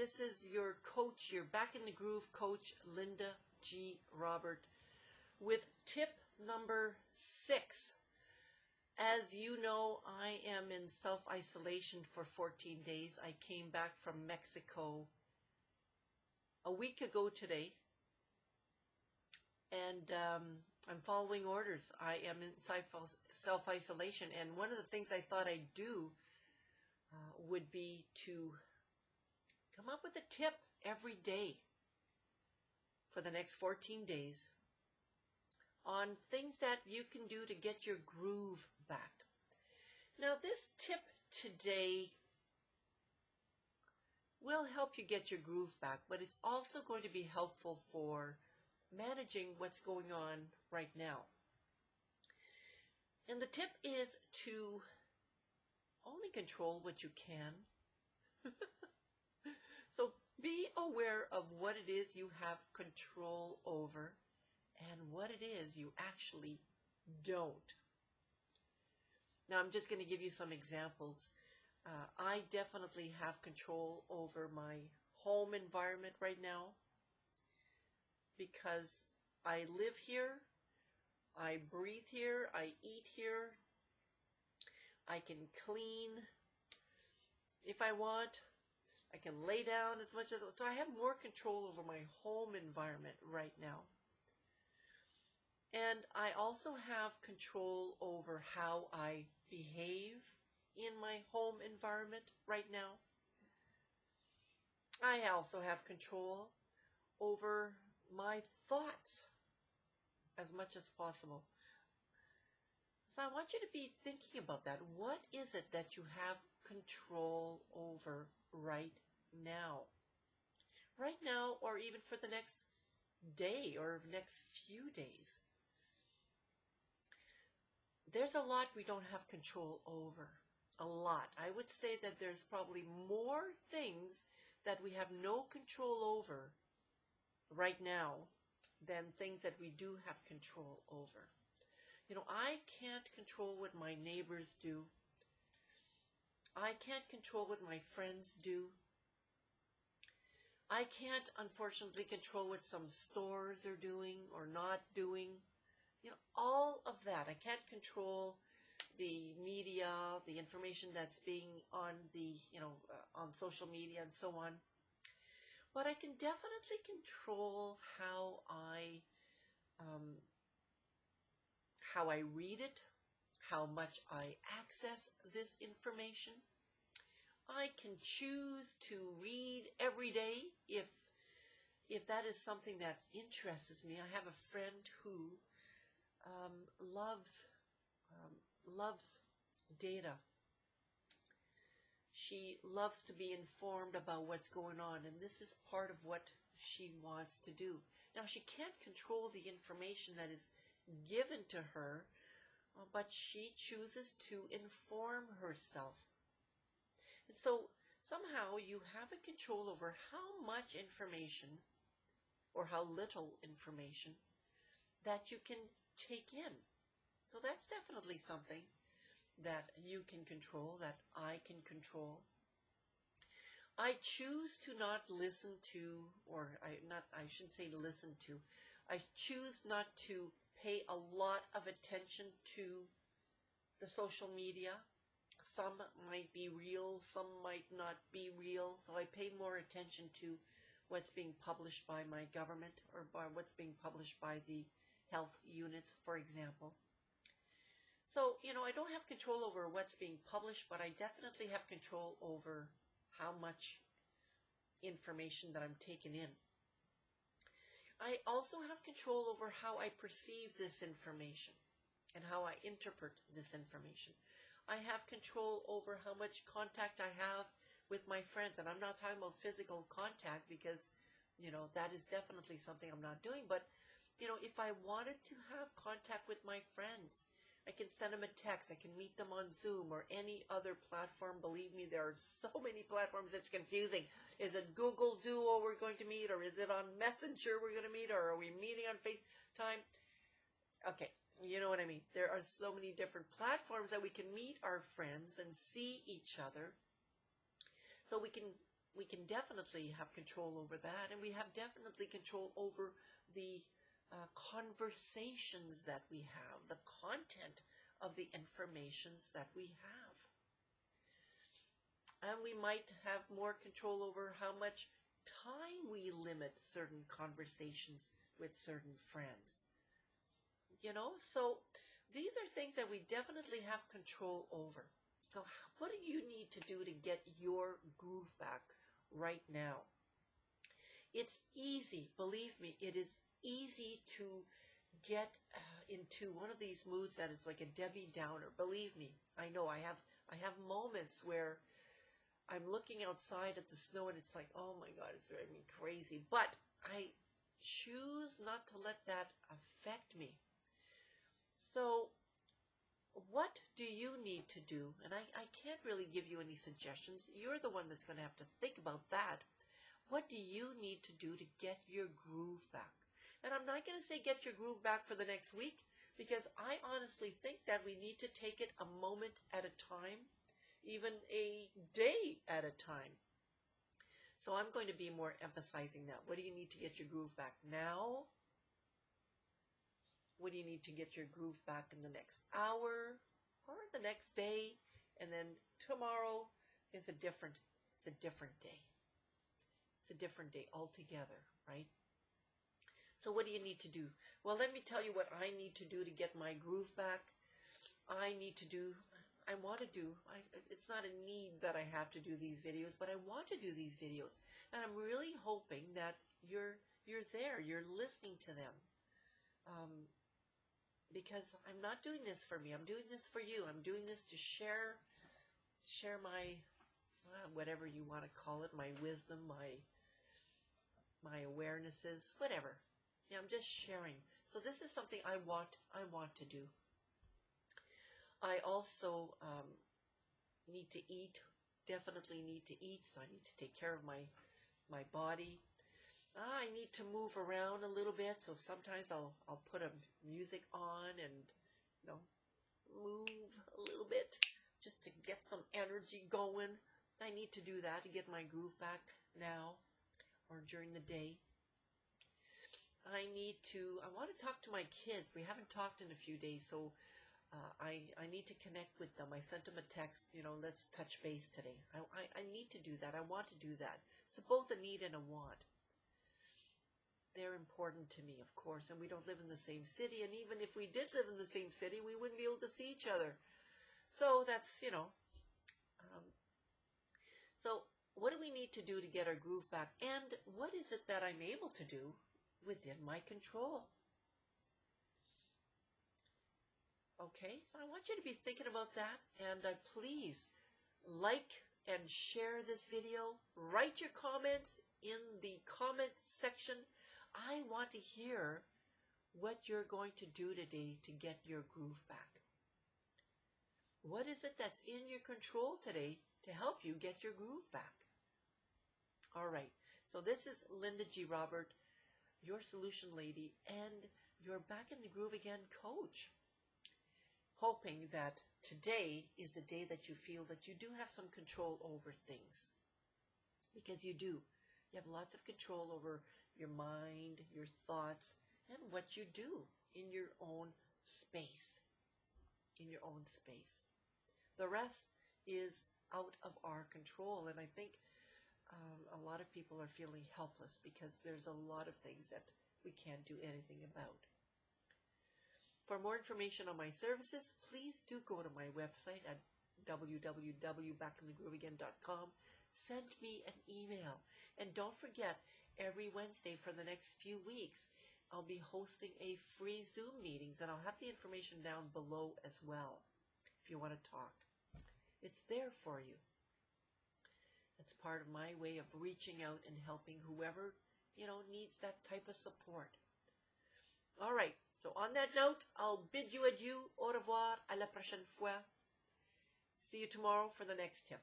This is your coach, your Back in the Groove coach, Linda G. Robert, with tip number 6. As you know, I am in self-isolation for 14 days. I came back from Mexico a week ago today, and I'm following orders. I am in self-isolation, and one of the things I thought I'd do would be to come up with a tip every day for the next 14 days on things that you can do to get your groove back. Now, this tip today will help you get your groove back, but it's also going to be helpful for managing what's going on right now. And the tip is to only control what you can. So be aware of what it is you have control over and what it is you actually don't. Now, I'm just going to give you some examples. I definitely have control over my home environment right now because I live here, I breathe here, I eat here, I can clean if I want, I can lay down as much as, so I have more control over my home environment right now. And I also have control over how I behave in my home environment right now. I also have control over my thoughts as much as possible. So I want you to be thinking about that. What is it that you have control over right now? Right now, or even for the next day or next few days. There's a lot we don't have control over. A lot. I would say that there's probably more things that we have no control over right now than things that we do have control over. You know, I can't control what my neighbors do. I can't control what my friends do. I can't, unfortunately, control what some stores are doing or not doing. You know, all of that. I can't control the media, the information that's being on the, on social media and so on. But I can definitely control how I read it, how much I access this information. I can choose to read every day if that is something that interests me. I have a friend who loves data. She loves to be informed about what's going on, and this is part of what she wants to do. Now, she can't control the information that is given to her, but she chooses to inform herself. And so somehow you have a control over how much information or how little information that you can take in. So that's definitely something that you can control, that I can control. I choose to not listen to, or I shouldn't say listen to, I choose not to pay a lot of attention to the social media. Some might be real, some might not be real, so I pay more attention to what's being published by my government or by what's being published by the health units, for example. So, I don't have control over what's being published, but I definitely have control over how much information that I'm taking in. I also have control over how I perceive this information and how I interpret this information. I have control over how much contact I have with my friends, and I'm not talking about physical contact because, that is definitely something I'm not doing. But, if I wanted to have contact with my friends, I can send them a text, I can meet them on Zoom or any other platform. Believe me, there are so many platforms, it's confusing. Is it Google Duo we're going to meet, or is it on Messenger we're going to meet, or are we meeting on FaceTime? Okay, you know what I mean. There are so many different platforms that we can meet our friends and see each other. So we can we can definitely have control over that, and we have definitely control over the conversations that we have, the content of the informations that we have. And we might have more control over how much time we limit certain conversations with certain friends. So these are things that we definitely have control over. So what do you need to do to get your groove back right now? It's easy, believe me, it is easy to get into one of these moods that it's like a Debbie Downer. Believe me, I know I have moments where I'm looking outside at the snow and it's like, oh my God, it's driving me crazy. But I choose not to let that affect me. So what do you need to do? And I can't really give you any suggestions. You're the one that's going to have to think about that. What do you need to do to get your groove back? And I'm not going to say get your groove back for the next week, because I honestly think that we need to take it a moment at a time, even a day at a time. So I'm going to be more emphasizing that. What do you need to get your groove back now? What do you need to get your groove back in the next hour or the next day? And then tomorrow is a different day. It's a different day altogether, right? So what do you need to do? Well, let me tell you what I need to do to get my groove back. It's not a need that I have to do these videos, but I want to do these videos. And I'm really hoping that you're there, you're listening to them. Because I'm not doing this for me, I'm doing this for you. I'm doing this to share my, whatever you want to call it, my wisdom, my awarenesses, whatever. Yeah, I'm just sharing. So this is something I want to do. I also need to eat, definitely need to eat, so I need to take care of my body. I need to move around a little bit, so sometimes I'll put a music on and move a little bit just to get some energy going. I need to do that to get my groove back now or during the day. I want to talk to my kids. We haven't talked in a few days, so I need to connect with them. I sent them a text, let's touch base today. I need to do that. I want to do that. It's both a need and a want. They're important to me, of course, and we don't live in the same city, and even if we did live in the same city, we wouldn't be able to see each other. So that's, so what do we need to do to get our groove back, and what is it that I'm able to do within my control? Okay, so I want you to be thinking about that, and please like and share this video. Write your comments in the comment section. I want to hear what you're going to do today to get your groove back. What is it that's in your control today to help you get your groove back? All right, so this is Linda G. Robert, your solution lady, and your Back in the Groove Again coach. Hoping that today is a day that you feel that you do have some control over things. Because you do. You have lots of control over your mind, your thoughts, and what you do in your own space. In your own space. The rest is out of our control, and I think a lot of people are feeling helpless because there's a lot of things that we can't do anything about. For more information on my services, please do go to my website at www.backinthegrooveagain.com. Send me an email. And don't forget, every Wednesday for the next few weeks, I'll be hosting a free Zoom meetings, and I'll have the information down below as well if you want to talk. It's there for you. It's part of my way of reaching out and helping whoever, needs that type of support. All right. So on that note, I'll bid you adieu. Au revoir. À la prochaine fois. See you tomorrow for the next tip.